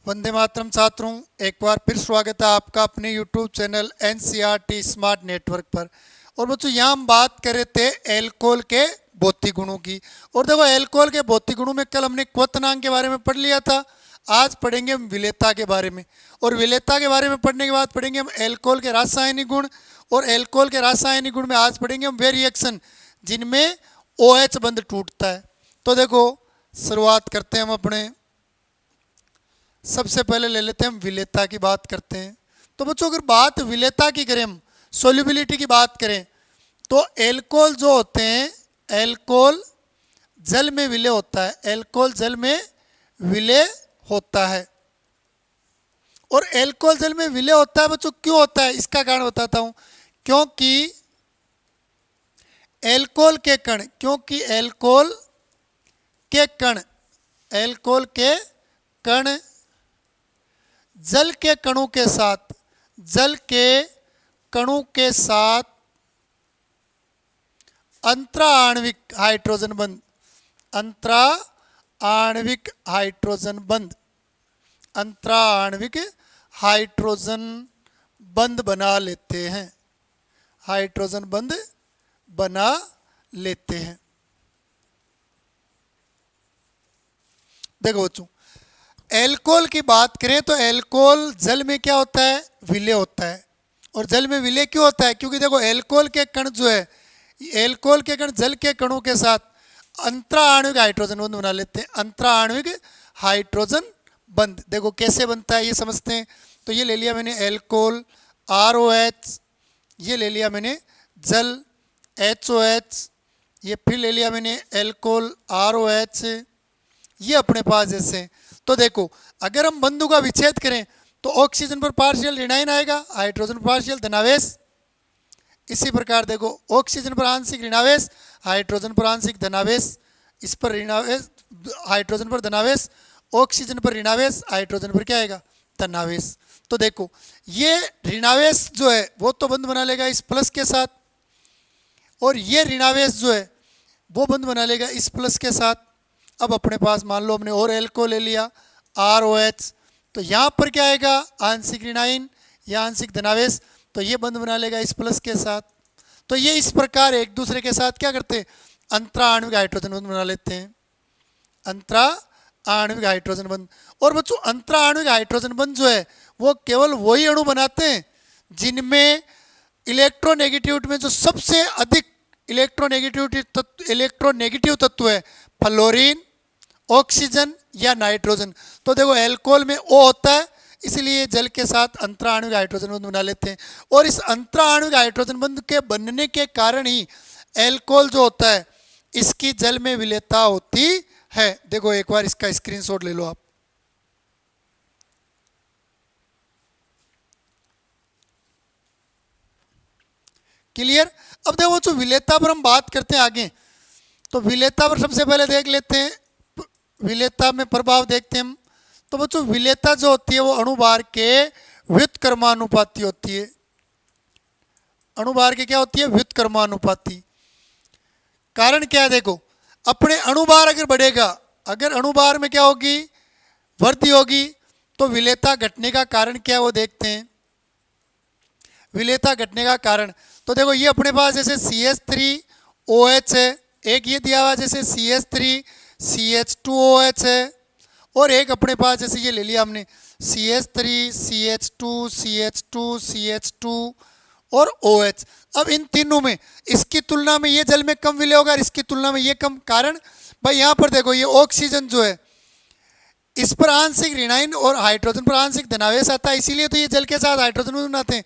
वंदे मातरम छात्रों, एक बार फिर स्वागत है आपका अपने YouTube channel NCERT smart network पर। और बच्चों यहाँ हम बात कर रहे थे एल्कोहल के भौतिक गुणों की। और देखो एल्कोहल के भौतिक गुणों में कल हमने क्वथनांक के बारे में पढ़ लिया था। आज पढ़ेंगे हम विलेयता के बारे में। और विलेयता के बारे में पढ़ने के बाद पढ़ेंगे हम एल्कोहल के रासायनिक गुण। और एल्कोहल के रासायनिक गुण में आज पढ़ेंगे हम वे रिएक्शन जिनमें OH बंध टूटता है। तो देखो शुरुआत करते हैं हम अपने। सबसे पहले ले लेते हैं हम विलेयता की बात करते हैं। तो बच्चों अगर बात विलेयता की करें, हम सोल्यूबिलिटी की बात करें, तो एल्कोहल जो होते हैं, एल्कोहल जल में विलय होता है। एल्कोहल जल में विलय होता है। और एल्कोहल जल में विलय होता है बच्चों, क्यों होता है इसका कारण बताता हूं। क्योंकि एल्कोहल के कण जल के कणों के साथ अंतरा आणविक हाइड्रोजन बंध बना लेते हैं। देखो बच्चों, एल्कोहल की बात करें तो एल्कोहल जल में क्या होता है, विलय होता है। और जल में विलय क्यों होता है, क्योंकि देखो एल्कोहल के कण जो है, एल्कोहल के कण जल के कणों के साथ अंतरा आणविक हाइड्रोजन बंध बना लेते हैं। अंतरा आणविक हाइड्रोजन बंध देखो कैसे बनता है ये समझते हैं। तो ये ले लिया मैंने एल्कोहल ROH, ये ले लिया मैंने जल HOH, ये फिर ले लिया मैंने एल्कोहल ROH, ये अपने पास जैसे। तो देखो अगर हम बंधु का विच्छेद करें तो ऑक्सीजन पर पार्शियल ऋणायन आएगा, हाइड्रोजन पर पार्शियल धनावेश। इसी प्रकार देखो ऑक्सीजन पर आंशिक ऋणावेश, हाइड्रोजन पर आंशिक धनावेश। इस पर ऋणावेश, हाइड्रोजन पर धनावेश, ऑक्सीजन पर ऋणावेश, हाइड्रोजन पर क्या आएगा, धनावेश। तो देखो ये ऋणावेश जो है वो तो बंध बना लेगा इस प्लस के साथ, और ये ऋणावेश जो है वो बंध बना लेगा इस प्लस के साथ। अब अपने पास मान लो हमने और एल्कोहल ले लिया ROH, तो यहाँ पर क्या आएगा, आंशिक ऋणायन या आंशिक धनावेश, तो ये बंध बना लेगा इस प्लस के साथ। तो ये इस प्रकार एक दूसरे के साथ क्या करते हैं, अंतरा आणविक हाइड्रोजन बंध बना लेते हैं, अंतरा आणविक हाइड्रोजन बंध। और बच्चों अंतरा आणविक हाइड्रोजन बंध जो है वो केवल वही अणु बनाते हैं जिनमें इलेक्ट्रोनेगेटिविटी में जो सबसे अधिक इलेक्ट्रोनेगेटिव तत्व है, फ्लोरीन, ऑक्सीजन या नाइट्रोजन। तो देखो एल्कोहल में O होता है, इसलिए जल के साथ अंतरा आणविक हाइड्रोजन बंध बना लेते हैं। और इस अंतरा आणविक हाइड्रोजन बंध के बनने के कारण ही एल्कोहल जो होता है इसकी जल में विलेयता होती है। देखो एक बार इसका स्क्रीनशॉट ले लो आप। क्लियर। अब देखो जो विलेयता पर हम बात करते हैं आगे, तो विलेयता पर सबसे पहले देख लेते हैं, विलेयता में प्रभाव देखते हैं हम। तो बच्चों विलेयता जो होती है वो अणुभार के व्युत्क्रमानुपाती होती है। अणुभार के क्या होती है, व्युत्क्रमानुपाती। कारण क्या है, देखो अपने अणुभार अगर बढ़ेगा, अगर अणुभार में क्या होगी, वृद्धि होगी, तो विलेयता घटने का कारण क्या है वो देखते हैं। विलेयता घटने का कारण, तो देखो ये अपने पास जैसे CH3OH है, एक ये दिया हुआ जैसे CH3CH2OH है, और एक अपने पास जैसे ये ले लिया हमने CH3CH2CH2CH2 और OH। अब इन तीनों में इसकी तुलना में ये जल में कम विलय होगा, इसकी तुलना में ये कम। कारण भाई यहाँ पर देखो ये ऑक्सीजन जो है इस पर आंशिक ऋणायन और हाइड्रोजन पर आंशिक धनावेश आता है, इसीलिए तो ये जल के साथ हाइड्रोजन बनाते हैं।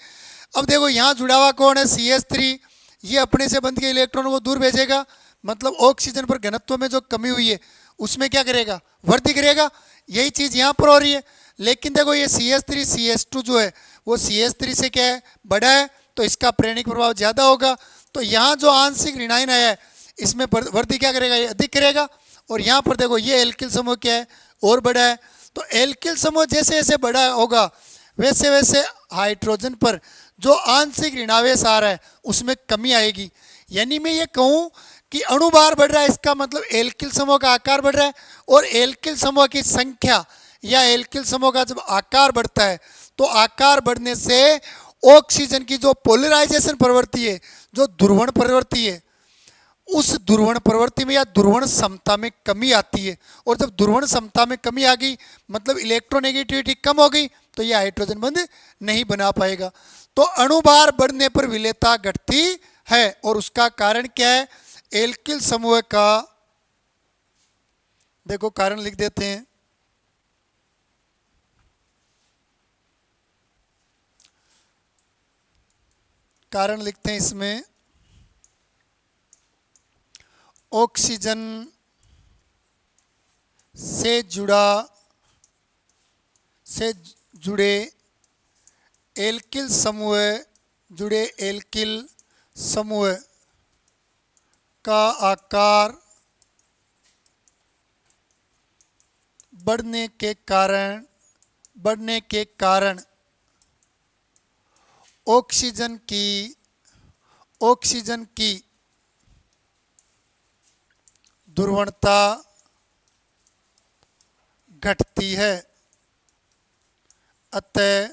अब देखो यहाँ जुड़ा हुआ कौन है, CH3, ये अपने से बंध के इलेक्ट्रॉनों को दूर भेजेगा, मतलब ऑक्सीजन पर घनत्व में जो कमी हुई है उसमें क्या करेगा, वृद्धि करेगा। यही चीज़ यहाँ पर हो रही है। लेकिन देखो ये CH3CH2 जो है वो CH3 से क्या है, बड़ा है, तो इसका प्रेरणिक प्रभाव ज़्यादा होगा। तो यहाँ जो आंशिक ऋणायन आया है इसमें वृद्धि क्या करेगा, ये अधिक करेगा। और यहाँ पर देखो ये एल्किल समूह क्या है, और बड़ा है। तो एल्किल समूह जैसे जैसे बड़ा होगा वैसे वैसे हाइड्रोजन पर जो आंशिक ऋणावेश आ रहा है उसमें कमी आएगी। यानी मैं ये कहूँ कि अणुभार बढ़ रहा है, इसका मतलब एल्किल समूह का आकार बढ़ रहा है और एल्किल समूह की संख्या या एल्किल समूह का जब आकार बढ़ता है तो आकार बढ़ने से ऑक्सीजन की जो पोलराइजेशन प्रवृत्ति है, जो ध्रुवण प्रवृत्ति है, उस ध्रुवण प्रवृत्ति में या ध्रुवण समता में कमी आती है। और जब ध्रुवण समता में कमी आ गई मतलब इलेक्ट्रोनेगेटिविटी कम हो गई तो यह हाइड्रोजन बंध नहीं बना पाएगा। तो अणुभार बढ़ने पर विलेयता घटती है और उसका कारण क्या है? एल्किल समूह का, देखो कारण लिख देते हैं, कारण लिखते हैं इसमें, ऑक्सीजन से जुड़े एल्किल समूह का आकार बढ़ने के कारण ऑक्सीजन की ध्रुवणता घटती है। अतः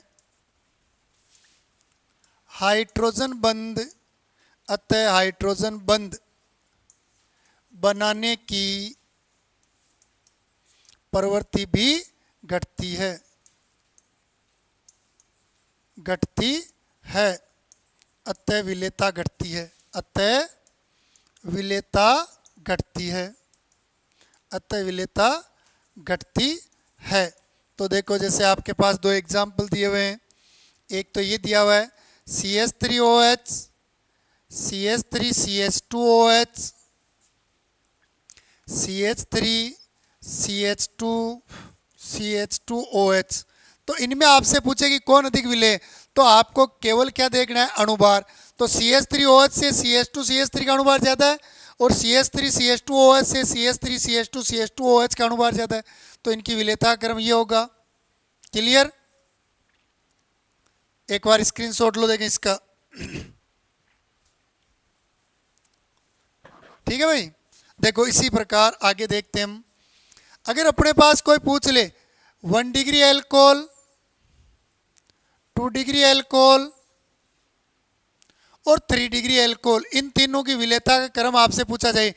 हाइड्रोजन बंध बनाने की प्रवृत्ति भी घटती है। अतः विलेयता घटती है। तो देखो जैसे आपके पास दो एग्जाम्पल दिए हुए हैं, एक तो ये दिया हुआ है CH3OH, CH3CH2OH, CH3CH2OH। तो इनमें आपसे पूछे कि कौन अधिक विलेय, तो आपको केवल क्या देखना है? अणुभार। तो CH3OH से CH2CH3 का अणुभार ज़्यादा है और CH3CH2OH से CH3CH2CH2OH का अणुभार ज़्यादा है, तो इनकी विलेयता क्रम ये होगा। क्लियर? एक बार स्क्रीनशॉट लो, देखें इसका। ठीक है भाई। देखो इसी प्रकार आगे देखते हैं हम। अगर अपने पास कोई पूछ ले 1 डिग्री अल्कोहल, 2 डिग्री अल्कोहल और 3 डिग्री अल्कोहल, इन तीनों की विलेयता का क्रम आपसे पूछा जाए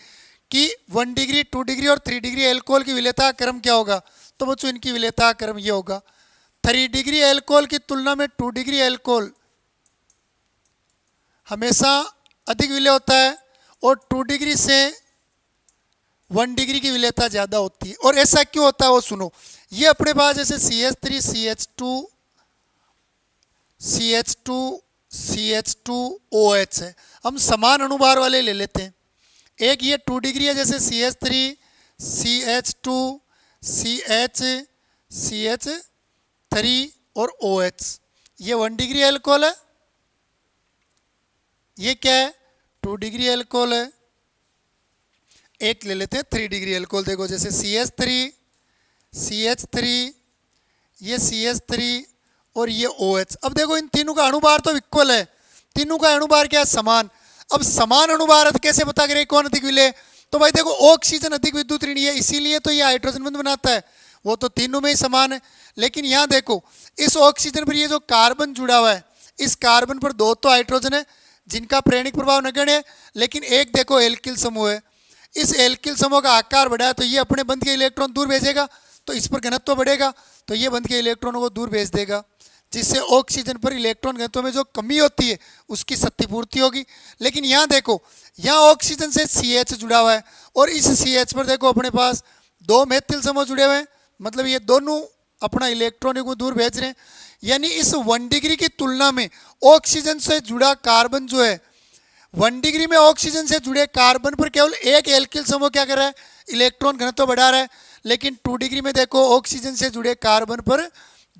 कि 1 डिग्री, 2 डिग्री और 3 डिग्री अल्कोहल की विलेयता का क्रम क्या होगा, तो बच्चों इनकी विलेयता का क्रम ये होगा। 3 डिग्री अल्कोहल की तुलना में 2 डिग्री अल्कोहल हमेशा अधिक विलेय होता है और 2 डिग्री से 1 डिग्री की विलेयता ज़्यादा होती है। और ऐसा क्यों होता है वो सुनो। ये अपने पास जैसे CH3CH2OH है, हम समान अणुभार वाले ले लेते हैं। एक ये 2 डिग्री है जैसे CH3CH3 और OH, ये 1 डिग्री अल्कोहल है। ये क्या है? 2 डिग्री अल्कोहल है। एक ले लेते हैं 3 डिग्री अल्कोहल। देखो जैसे CH3 ये CH3 और ये OH। अब देखो इन तीनों का अणुभार तो इक्वल है, तीनों का अणुभार क्या है? समान। अब समान अणुभार कैसे पता करें कौन अधिक विलेय? तो भाई देखो ऑक्सीजन अधिक विद्युत ऋणी है, इसीलिए तो ये हाइड्रोजन बंध बनाता है, वो तो तीनों में ही समान है। लेकिन यहाँ देखो इस ऑक्सीजन पर ये जो कार्बन जुड़ा हुआ है, इस कार्बन पर 2 तो हाइड्रोजन है जिनका प्रेरणिक प्रभाव नगण्य है, लेकिन एक देखो एल्किल समूह है। इस एल्किल समूह का आकार बढ़ा है तो ये अपने बंध के इलेक्ट्रॉन दूर भेजेगा, तो इस पर घनत्व बढ़ेगा तो ये बंध के इलेक्ट्रॉनों को दूर भेज देगा, जिससे ऑक्सीजन पर इलेक्ट्रॉन घनत्व में जो कमी होती है उसकी क्षतिपूर्ति होगी। लेकिन यहाँ देखो, यहाँ ऑक्सीजन से CH जुड़ा हुआ है और इस CH पर देखो अपने पास 2 मेथिल समूह जुड़े हुए हैं, मतलब ये दोनों अपना इलेक्ट्रॉनों को दूर भेज रहे हैं। यानी इस 1 डिग्री की तुलना में ऑक्सीजन से जुड़ा कार्बन जो है, 1 डिग्री में ऑक्सीजन से जुड़े कार्बन पर केवल एक एल्किल समूह क्या कर रहा है? इलेक्ट्रॉन घनत्व बढ़ा रहा है। लेकिन 2 डिग्री में देखो ऑक्सीजन से जुड़े कार्बन पर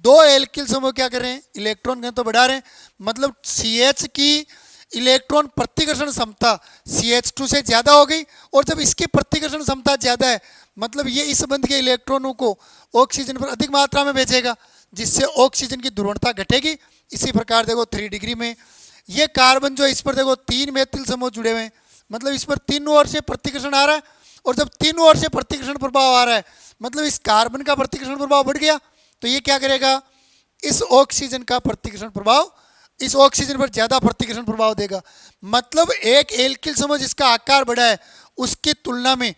2 एल्किल समूह क्या कर रहे हैं? इलेक्ट्रॉन घनत्व बढ़ा रहे हैं। मतलब CH की इलेक्ट्रॉन प्रतिकर्षण क्षमता CH2 से ज़्यादा हो गई, और जब इसकी प्रतिकर्षण क्षमता ज़्यादा है मतलब ये इस बंध के इलेक्ट्रॉनों को ऑक्सीजन पर अधिक मात्रा में भेजेगा, जिससे ऑक्सीजन की ध्रुवणता घटेगी। इसी प्रकार देखो 3 डिग्री में ये कार्बन जो इस पर देखो 3 मेथिल समूह जुड़े हुए हैं, मतलब इस पर तीनों ओर से प्रतिकर्षण आ रहा है और जब तीनों ओर से प्रतिकर्षण प्रभाव आ रहा है, मतलब इस कार्बन का प्रतिकर्षण प्रभाव बढ़ गया, तो ये क्या करेगा, इस ऑक्सीजन का प्रतिकर्षण प्रभाव, इस ऑक्सीजन पर ज्यादा प्रतिकर्षण प्रभाव देगा। मतलब एक एल्किल समूह जिसका आकार बड़ा है उसकी तुलना में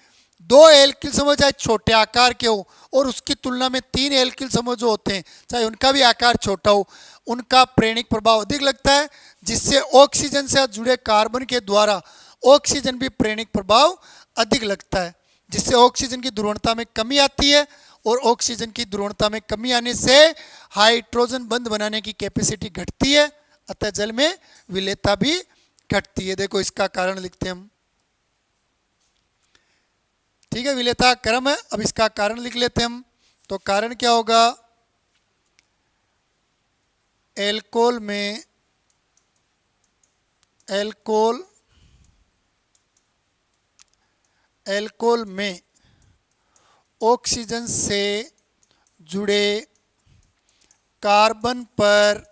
दो एल्किल समूह चाहे छोटे आकार के हो और उसकी तुलना में तीन एल्किल समूह जो होते हैं चाहे उनका भी आकार छोटा हो, उनका प्रेरणिक प्रभाव अधिक लगता है, जिससे ऑक्सीजन से जुड़े कार्बन के द्वारा ऑक्सीजन भी प्रेरणिक प्रभाव अधिक लगता है, जिससे ऑक्सीजन की ध्रुवणता में कमी आती है और ऑक्सीजन की ध्रुवणता में कमी आने से हाइड्रोजन बंध बनाने की कैपेसिटी घटती है, अतः जल में विलेयता भी घटती है। देखो इसका कारण लिखते हैं हम, ठीक है, विलेयता क्रम है। अब इसका कारण लिख लेते हैं हम। तो कारण क्या होगा, एल्कोहल में एल्कोहल में ऑक्सीजन से जुड़े कार्बन पर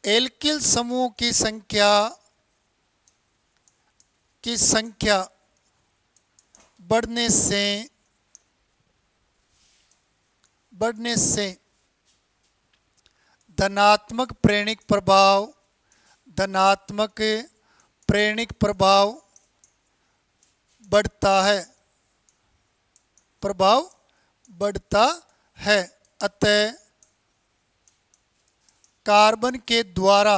एल्किल समूह की संख्या बढ़ने से धनात्मक प्रेरणिक प्रभाव बढ़ता है। अतः कार्बन के द्वारा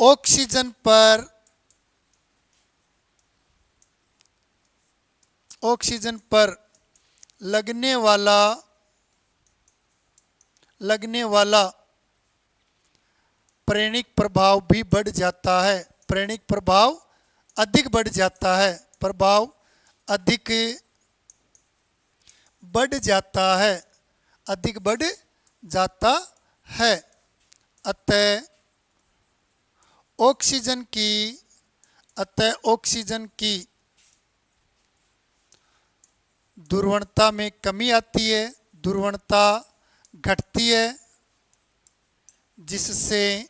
ऑक्सीजन पर लगने वाला प्रेरणिक प्रभाव भी बढ़ जाता है, प्रेरणिक प्रभाव अधिक बढ़ जाता है, प्रभाव अधिक बढ़ जाता है। अतः ऑक्सीजन की ध्रुवणता में कमी आती है, ध्रुवणता घटती है, जिससे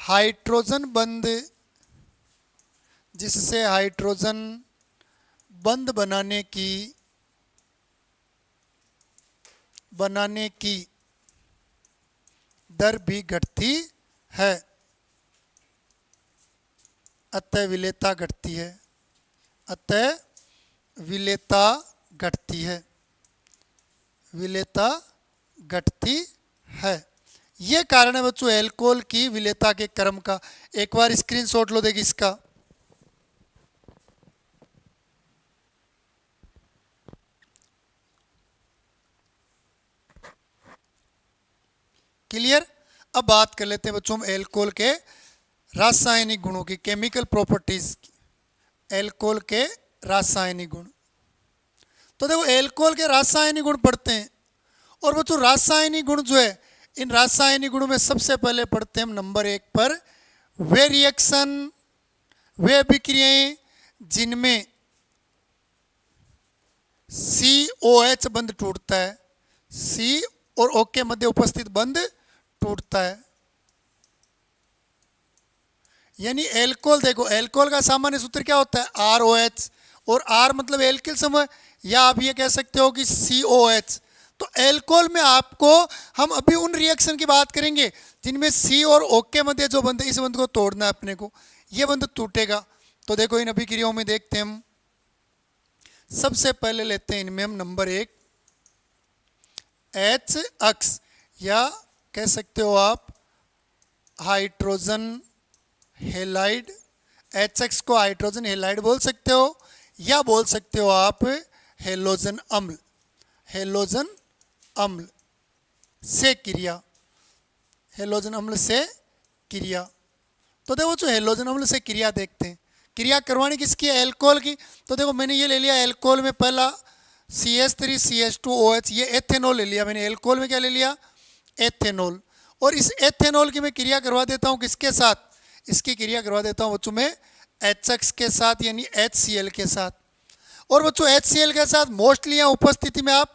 हाइड्रोजन बंध बनाने की दर भी घटती है, अतः विलेयता घटती है। ये कारण है बच्चों एल्कोहल की विलेयता के क्रम का। एक बार स्क्रीनशॉट लो, देखिए इसका। क्लियर। अब बात कर लेते हैं बच्चों हम एल्कोहल के रासायनिक गुणों की, केमिकल प्रॉपर्टीज, एल्कोहल के रासायनिक गुण। तो देखो एल्कोहल के रासायनिक गुण पढ़ते हैं, और बच्चों रासायनिक गुण जो है, इन रासायनिक गुणों में सबसे पहले पढ़ते हैं हम नंबर 1 पर वे रिएक्शन, वे विक्रियाएं जिनमें COH बंध टूटता है, C और O के मध्य उपस्थित बंध टूटता है। यानी एल्कोहल, देखो एल्कोहल का सामान्य सूत्र क्या होता है, ROH, और R मतलब एल्किल समूह, या आप ये कह सकते हो कि COH। तो एल्कोहल में आपको, हम अभी उन रिएक्शन की बात करेंगे जिनमें C और O के मध्य जो बंध, इस बंध को तोड़ना है अपने को, ये बंध टूटेगा। तो देखो इन अभिक्रियाओं में देखते हैं हम। सबसे पहले लेते हैं इनमें हम नंबर 1 H, या कह सकते हो आप हाइड्रोजन हेलाइड। HX को हाइड्रोजन हेलाइड बोल सकते हो, या बोल सकते हो आप हेलोजन अम्ल। हेलोजन अम्ल से क्रिया, हेलोजन अम्ल से क्रिया। तो देखो जो हेलोजन अम्ल से क्रिया देखते हैं, क्रिया करवानी किसकी है, एल्कोहल की। तो देखो मैंने ये ले लिया एल्कोहल में पहला CH3CH2OH, ये एथेनॉल ले लिया मैंने। एल्कोहल में क्या ले लिया, एथेनॉल। और इस एथेनॉल की मैं क्रिया करवा देता हूँ किसके साथ, इसकी क्रिया करवा देता हूँ बच्चों में HX के साथ, यानी HCl के साथ। और बच्चों HCl के साथ मोस्टली यहाँ उपस्थिति में आप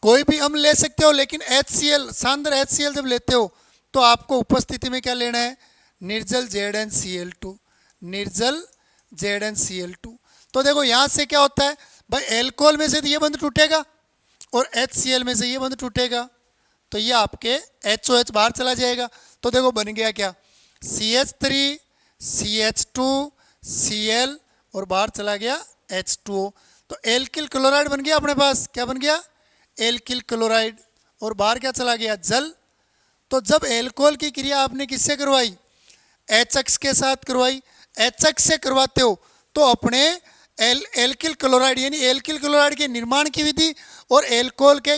कोई भी अम्ल ले सकते हो, लेकिन HCl शानदार HCl जब लेते हो तो आपको उपस्थिति में क्या लेना है, निर्जल ZnCl2, निर्जल ZnCl2। तो देखो यहाँ से क्या होता है भाई, एल्कोहल में से तो ये बंध टूटेगा और HCl में से ये बंध टूटेगा, तो ये आपके HOH बाहर चला जाएगा। तो देखो बन गया क्या, CH3 CH2 Cl और बाहर चला गया H2O। तो एल्किल क्लोराइड बन गया अपने पास, क्या बन गया, एल्किल क्लोराइड, और बाहर क्या चला गया, जल। तो जब एल्कोहल की क्रिया आपने किससे करवाई, HX के साथ करवाई, HX से करवाते हो तो अपने एल्किल क्लोराइड यानी एल्किल क्लोराइड के निर्माण की विधि और एल्कोहल के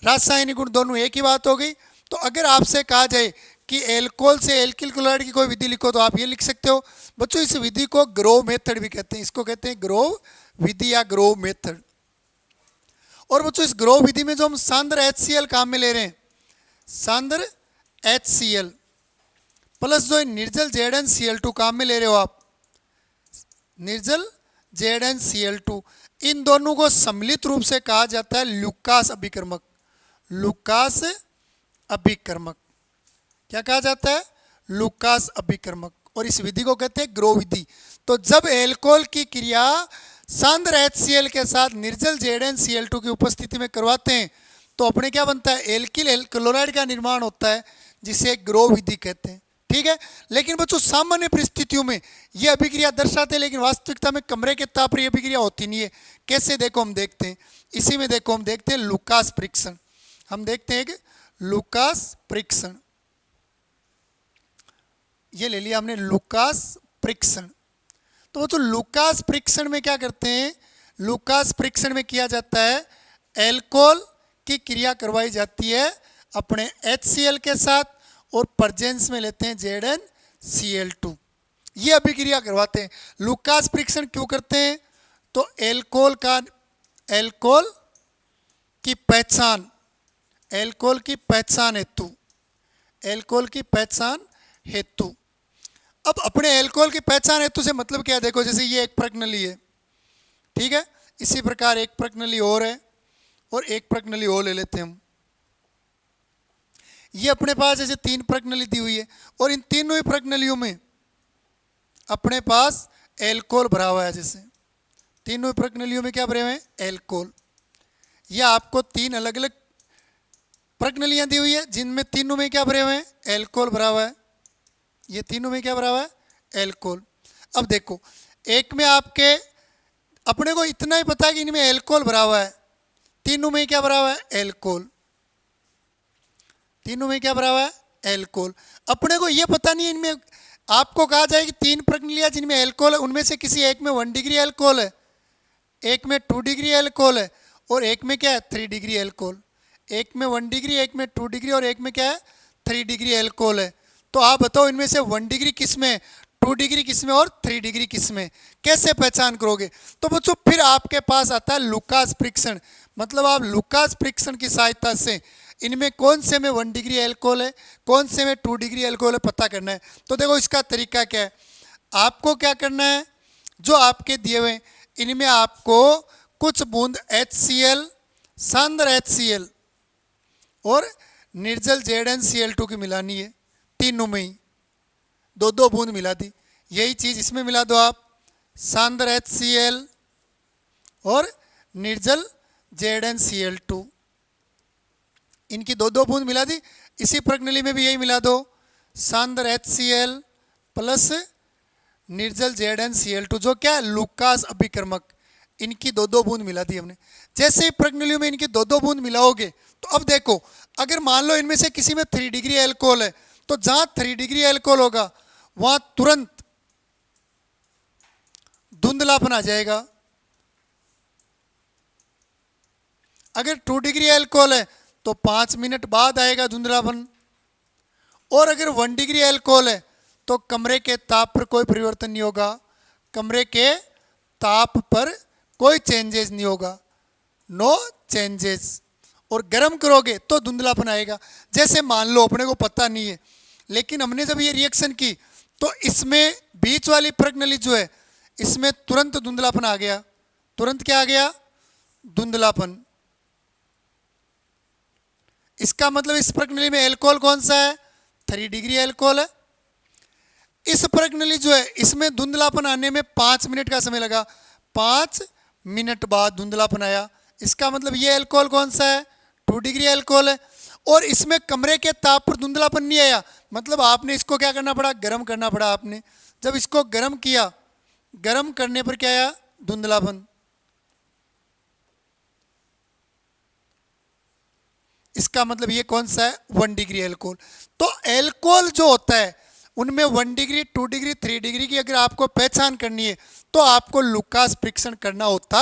रासायनिक गुण दोनों एक ही बात हो गई। तो अगर आपसे कहा जाए कि एल्कोहल से एल्किल क्लोराइड की कोई विधि लिखो तो आप ये लिख सकते हो। बच्चों इस विधि को ग्रोव मेथड भी कहते हैं, इसको कहते हैं ग्रोव विधि या ग्रोव मेथड। और बच्चों इस ग्रोव विधि में जो हम सांद्र HCl काम में ले रहे हैं, सांद्र HCl प्लस जो निर्जल ZnCl2 काम में ले रहे हो आप, निर्जल ZnCl2, इन दोनों को सम्मिलित रूप से कहा जाता है लुकास अभिकर्मक। लुकास अभिकर्मक क्या कहा जाता है, लुकास अभिकर्मक, और इस विधि को कहते हैं ग्रोव विधि। तो जब एल्कोहल की क्रिया सांद्र HCl के साथ निर्जल ZnCl2 की उपस्थिति में करवाते हैं तो अपने क्या बनता है, एल्किल क्लोराइड का निर्माण होता है, जिसे ग्रोव विधि कहते हैं। ठीक है, लेकिन बच्चों सामान्य परिस्थितियों में ये अभिक्रिया दर्शाते हैं, लेकिन वास्तविकता में कमरे के ताप पर यह अभिक्रिया होती नहीं है। कैसे, देखो हम देखते हैं, इसी में देखो हम देखते हैं लुकास परीक्षण। हम देखते हैं कि लुकास परीक्षण, ये ले लिया हमने लुकास परीक्षण। तो बच्चों लुकास परीक्षण में क्या करते हैं, लुकास परीक्षण में किया जाता है एल्कोहल की क्रिया करवाई जाती है अपने HCl के साथ और प्रजेंस में लेते हैं ZnCl2, ये अभिक्रिया करवाते हैं। लुकास परीक्षण क्यों करते हैं, तो एल्कोहल की पहचान, एल्कोहल की पहचान हेतु, एल्कोहल की पहचान हेतु। अब अपने एल्कोहल की पहचान हेतु से मतलब क्या है, देखो जैसे ये एक प्रकनली है, ठीक है, इसी प्रकार एक प्रकनली और है और एक प्रकनली और ले लेते हैं हम। ये अपने पास जैसे 3 प्रकनली दी हुई है और इन तीनों ही प्रकनलियों में अपने पास एल्कोहल भरा हुआ है। जैसे तीनों ही प्रकनलियों में क्या भरे हुए हैं, एल्कोहल। यह आपको 3 अलग अलग प्रकनलियां दी हुई है जिनमें तीनों में क्या भरे हुए हैं, एल्कोहल भरा हुआ है। ये तीनों में क्या भरा हुआ है, एल्कोहल। अब देखो एक में आपके अपने को इतना ही पता है कि इनमें एल्कोहल भरा हुआ है, तीनों में क्या भरा हुआ है, एल्कोहल। तीनों में क्या भरा हुआ है, एल्कोहल। अपने को यह पता नहीं है इनमें, आपको कहा जाए कि 3 प्रकनलियां जिनमें एल्कोहल है उनमें से किसी एक में 1 डिग्री एल्कोहल है, एक में 2 डिग्री एल्कोहल है और एक में क्या है, 3 डिग्री एल्कोहल। एक में 1 डिग्री, एक में 2 डिग्री और एक में क्या है, 3 डिग्री एल्कोहल है। तो आप बताओ इनमें से 1 डिग्री किस में, 2 डिग्री किस में और 3 डिग्री किस में, कैसे पहचान करोगे। तो बच्चों फिर आपके पास आता है लुकास परीक्षण। मतलब आप लुकास परीक्षण की सहायता से इनमें कौन से में 1 डिग्री एल्कोहल है, कौन से में 2 डिग्री एल्कोहल है, पता करना है। तो देखो इसका तरीका क्या है, आपको क्या करना है, जो आपके दिए हुए इनमें आपको कुछ बूंद HCl, सांद्र HCl और निर्जल ZnCl2 की मिलानी है, तीनों में ही 2-2 बूंद मिला दी। यही चीज़ इसमें मिला दो आप, सांद्र HCl और निर्जल ZnCl2, इनकी 2-2 बूंद मिला दी। इसी प्रकनली में भी यही मिला दो, सांद्र HCl प्लस निर्जल ZnCl2, जो क्या है लुकास अभिकर्मक, इनकी 2-2 बूंद मिला दी हमने। जैसे ही प्रकनलियों में इनकी 2-2 बूंद मिलाओगे तो अब देखो अगर मान लो इनमें से किसी में 3 डिग्री एल्कोहल है तो जहां 3 डिग्री एल्कोहल होगा वहां तुरंत धुंधलापन आ जाएगा। अगर 2 डिग्री एल्कोहल है तो 5 मिनट बाद आएगा धुंधलापन, और अगर 1 डिग्री एल्कोहल है तो कमरे के ताप पर कोई परिवर्तन नहीं होगा, कमरे के ताप पर कोई चेंजेस नहीं होगा, नो चेंजेस। और गर्म करोगे तो धुंधलापन आएगा। जैसे मान लो अपने को पता नहीं है, लेकिन हमने जब ये रिएक्शन की तो इसमें बीच वाली प्रकनली जो है इसमें तुरंत धुंधलापन आ गया। तुरंत क्या आ गया, धुंधलापन। इसका मतलब इस प्रणाली में एल्कोहल कौन सा है, 3 डिग्री एल्कोहल है। इस प्रणाली जो है इसमें धुंधलापन आने में 5 मिनट का समय लगा, 5 मिनट बाद धुंधलापन आया। इसका मतलब ये एल्कोहल कौन सा है, 2 डिग्री एल्कोहल है। और इसमें कमरे के ताप पर धुंधलापन नहीं आया, मतलब आपने इसको क्या करना पड़ा, गर्म करना पड़ा आपने। जब इसको गर्म किया, गर्म करने पर क्या आया, धुंधलापन। इसका मतलब ये कौन सा है, 1 डिग्री एल्कोहल। तो एल्कोहल जो होता है उनमें 1 डिग्री, 2 डिग्री, 3 डिग्री की अगर आपको पहचान करनी है तो आपको लुकास परीक्षण करना होता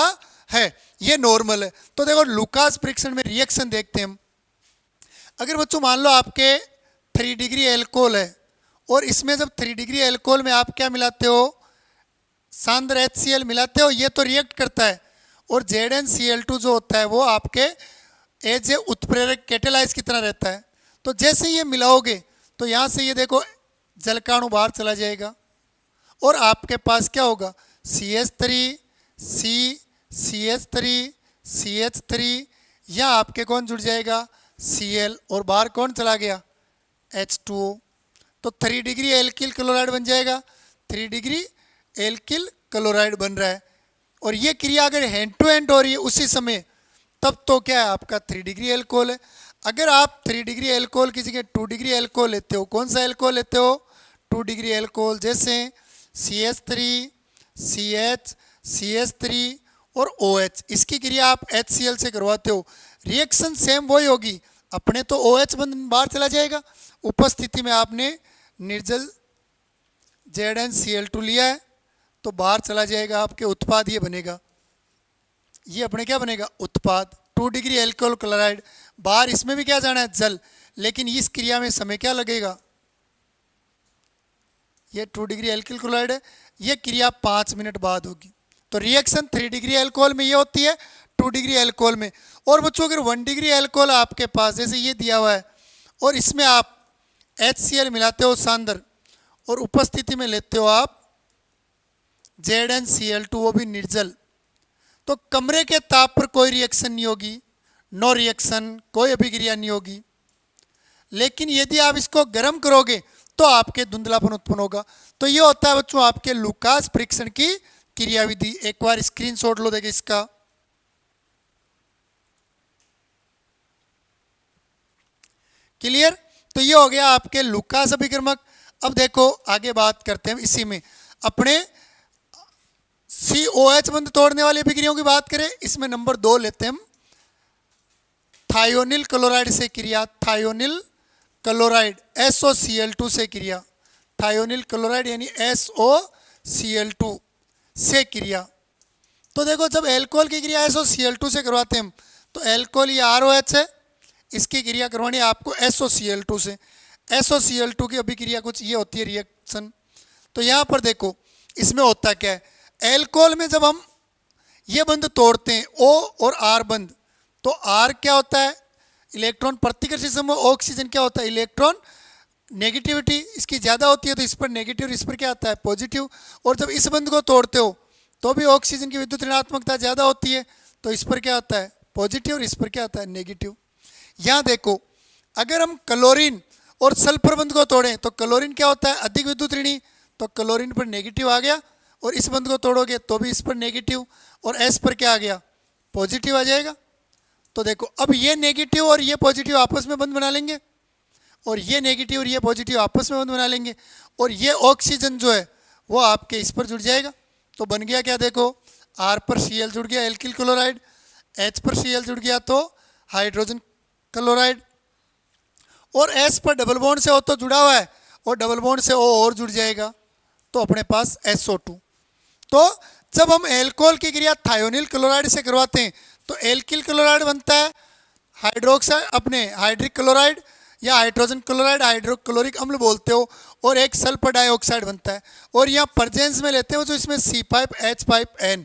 है, ये नॉर्मल है। तो देखो लुकास परीक्षण में रिएक्शन देखते हैं हम। अगर बच्चों मान लो आपके 3 डिग्री एल्कोहल है और इसमें जब 3 डिग्री एल्कोहल में आप क्या मिलाते हो, सांद्र HCl मिलाते हो, ये तो रिएक्ट करता है। और ZnCl2 जो होता है वो आपके एज ए उत्प्रेरक कैटेलाइज की तरह रहता है। तो जैसे ये मिलाओगे तो यहाँ से ये देखो जलकाणु बाहर चला जाएगा और आपके पास क्या होगा, CH3 C CH3 CH3, या आपके कौन जुड़ जाएगा, Cl, और बाहर कौन चला गया, H2O। तो 3 डिग्री एल्किल क्लोराइड बन जाएगा, 3 डिग्री एल्किल क्लोराइड बन रहा है। और ये क्रिया अगर हैंड टू हैंड हो रही है उसी समय, तब तो क्या है आपका 3 डिग्री एल्कोहल है। अगर आप 3 डिग्री एल्कोहल की जगह 2 डिग्री एल्कोहल लेते हो, कौन सा एल्कोहल लेते हो, 2 डिग्री एल्कोहल, जैसे CH3 CH CH3 और OH, इसकी क्रिया आप HCl से करवाते हो, रिएक्शन सेम वही होगी। अपने तो OH बंद बाहर चला जाएगा, उपस्थिति में आपने निर्जल ZnCl2 लिया है तो बाहर चला जाएगा, आपके उत्पाद ये बनेगा, ये अपने क्या बनेगा, उत्पाद 2 डिग्री एल्कोहल क्लोराइड। बाहर इसमें भी क्या जाना है, जल, लेकिन इस क्रिया में समय क्या लगेगा, ये 2 डिग्री एल्किल क्लोराइड है, ये क्रिया 5 मिनट बाद होगी। तो रिएक्शन 3 डिग्री एल्कोहल में ये होती है, 2 डिग्री एल्कोहल में। और बच्चों अगर 1 डिग्री एल्कोहल आपके पास जैसे ये दिया हुआ है और इसमें आप HCl मिलाते हो सांद्र और उपस्थिति में लेते हो आप ZnCl2, वो भी निर्जल, तो कमरे के ताप पर कोई रिएक्शन नहीं होगी, नो रिएक्शन, कोई अभिक्रिया नहीं होगी। लेकिन यदि आप इसको गर्म करोगे तो आपके धुंधलापन उत्पन्न होगा। तो ये होता है बच्चों आपके लुकास परीक्षण की क्रियाविधि। एक बार स्क्रीनशॉट लो देखिए इसका। क्लियर, तो ये हो गया आपके लुकास अभिक्रमक। अब देखो आगे बात करते हैं इसी में अपने COH बंध तोड़ने वाली अभिक्रियाओं की बात करें, इसमें नंबर 2 लेते हैं हम, थायोनिल क्लोराइड से क्रिया, थायोनिल क्लोराइड SOCl2 से क्रिया, थायोनिल क्लोराइड यानी SOCl2 से क्रिया। तो देखो जब एल्कोहल की क्रिया SOCl2 से करवाते हैं हम, तो एल्कोहल ये ROH है, इसकी क्रिया करवानी है आपको SOCl2 से। SOCl2 की अभिक्रिया कुछ ये होती है रिएक्शन। तो यहाँ पर देखो इसमें होता क्या है, एल्कोहल में जब हम ये बंध तोड़ते हैं O और R बंध, तो R क्या होता है, इलेक्ट्रॉन प्रतिकर्षी समूह, ऑक्सीजन क्या होता है, इलेक्ट्रॉन नेगेटिविटी इसकी ज़्यादा होती है, तो इस पर नेगेटिव, इस पर क्या आता है, पॉजिटिव। और जब इस बंध को तोड़ते हो तो भी ऑक्सीजन की विद्युत ऋणात्मकता ज़्यादा होती है, तो इस पर क्या होता है, पॉजिटिव, और इस पर क्या आता है, नेगेटिव। यहाँ देखो अगर हम क्लोरीन और सल्फर बंध को तोड़ें तो क्लोरीन क्या होता है, अधिक विद्युत ऋणी, तो क्लोरीन पर नेगेटिव आ गया, और इस बंध को तोड़ोगे तो भी इस पर नेगेटिव, और एस पर क्या आ गया, पॉजिटिव आ जाएगा। तो देखो अब ये नेगेटिव और ये पॉजिटिव आपस में बंध बना लेंगे, और ये नेगेटिव और ये पॉजिटिव आपस में बंध बना लेंगे, और ये ऑक्सीजन जो है वो आपके इस पर जुड़ जाएगा। तो बन गया क्या, देखो R पर Cl जुड़ गया एल्किल क्लोराइड, H पर Cl जुड़ गया तो हाइड्रोजन क्लोराइड, और S पर डबल बॉन्ड से O तो जुड़ा हुआ है, और डबल बॉन्ड से O और जुड़ जाएगा, तो अपने पास SO2। तो जब हम एल्कोहल की क्रिया थायोनिल क्लोराइड से करवाते हैं तो एल्किल क्लोराइड बनता है, हाइड्रोक्साइड अपने हाइड्रिक क्लोराइड या हाइड्रोजन क्लोराइड, हाइड्रोक्लोरिक अम्ल बोलते हो, और एक सल्फर डाइऑक्साइड बनता है। और यहाँ प्रेजेंस में लेते हो जो इसमें C5H5N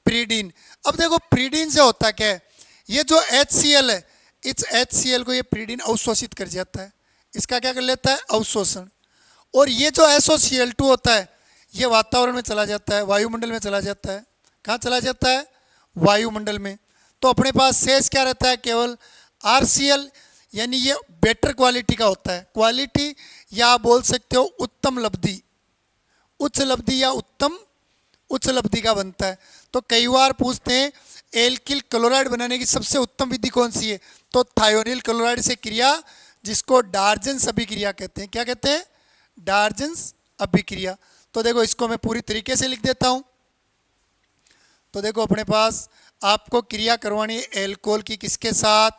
प्रीडीन। अब देखो प्रीडीन से होता क्या है, ये जो HCl है इस HCl को ये प्रीडीन अवशोषित कर जाता है, इसका क्या कर लेता है, अवशोषण। और ये जो SOCl2 होता है ये वातावरण में चला जाता है, वायुमंडल में चला जाता है। कहाँ चला जाता है, वायुमंडल में। तो अपने पास शेष क्या रहता है, केवल RCl। यानी ये बेटर क्वालिटी का होता है। क्वालिटी या आप बोल सकते हो उत्तम लब्धि, उच्च लब्धि या उत्तम उच्च लब्धि का बनता है। तो कई बार पूछते हैं एल्किल क्लोराइड बनाने की सबसे उत्तम विधि कौन सी है, तो थायोनिल क्लोराइड से क्रिया, जिसको डार्जन्स अभिक्रिया कहते हैं। क्या कहते हैं? डार्जन्स अभिक्रिया। तो देखो इसको मैं पूरी तरीके से लिख देता हूं। तो देखो अपने पास आपको क्रिया करवानी है एल्कोहल की, किसके साथ?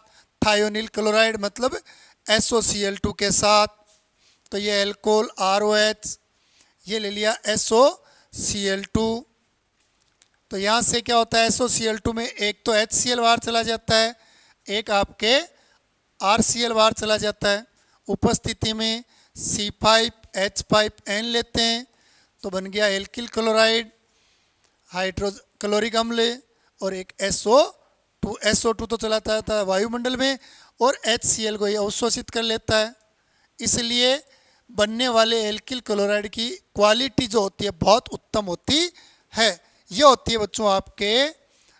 थायोनिल क्लोराइड मतलब SOCl2 के साथ। तो ये एल्कोहल ROH, ये ले लिया SOCl2। तो यहाँ से क्या होता है, SOCl2 में एक तो HCl बाहर चला जाता है, एक आपके RCl बाहर चला जाता है। उपस्थिति में C5H5N लेते हैं तो बन गया एल्किल क्लोराइड, हाइड्रोजन क्लोरिक अम्ल, और एक SO2 तो चला जाता है वायुमंडल में, और HCl को ये अवशोषित कर लेता है। इसलिए बनने वाले एल्किल क्लोराइड की क्वालिटी जो होती है बहुत उत्तम होती है। ये होती है बच्चों आपके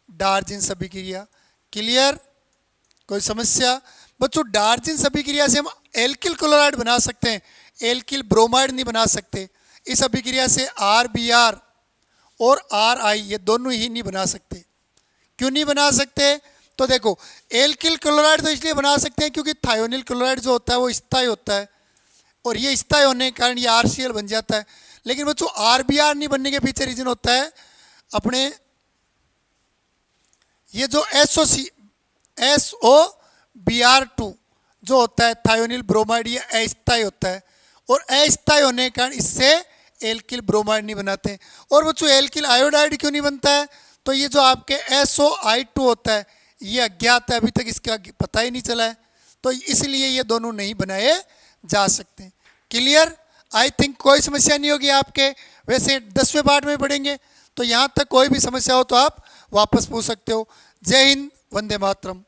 डार्जिन्स अभिक्रिया। क्लियर? कोई समस्या? बच्चों डार्जिन्स अभिक्रिया से हम एल्किल क्लोराइड बना सकते हैं, एल्किल ब्रोमाइड नहीं बना सकते। इस अभिक्रिया से RBr और RI ये दोनों ही नहीं बना सकते। क्यों नहीं बना सकते? तो देखो एल्किल क्लोराइड तो इसलिए बना सकते हैं क्योंकि थायोनिल क्लोराइड जो होता है वो स्थायी होता है, और ये स्थायी होने के कारण ये RCl बन जाता है। लेकिन बच्चों RBr नहीं बनने के पीछे रीजन होता है अपने ये जो SOBr2 जो होता है थायोनिल ब्रोमाइड, ये अस्थायी होता है, और अस्थायी होने के कारण इससे एल्किल ब्रोमाइड नहीं बनाते। और बच्चों एल्किल आयोडाइड क्यों नहीं बनता है? तो ये जो आपके SOI2 होता है ये अज्ञात है, अभी तक इसका पता ही नहीं चला है, तो इसलिए ये दोनों नहीं बनाए जा सकते। क्लियर? आई थिंक कोई समस्या नहीं होगी आपके। वैसे 10वें पार्ट में पढ़ेंगे, तो यहाँ तक कोई भी समस्या हो तो आप वापस पूछ सकते हो। जय हिंद, वंदे मातरम।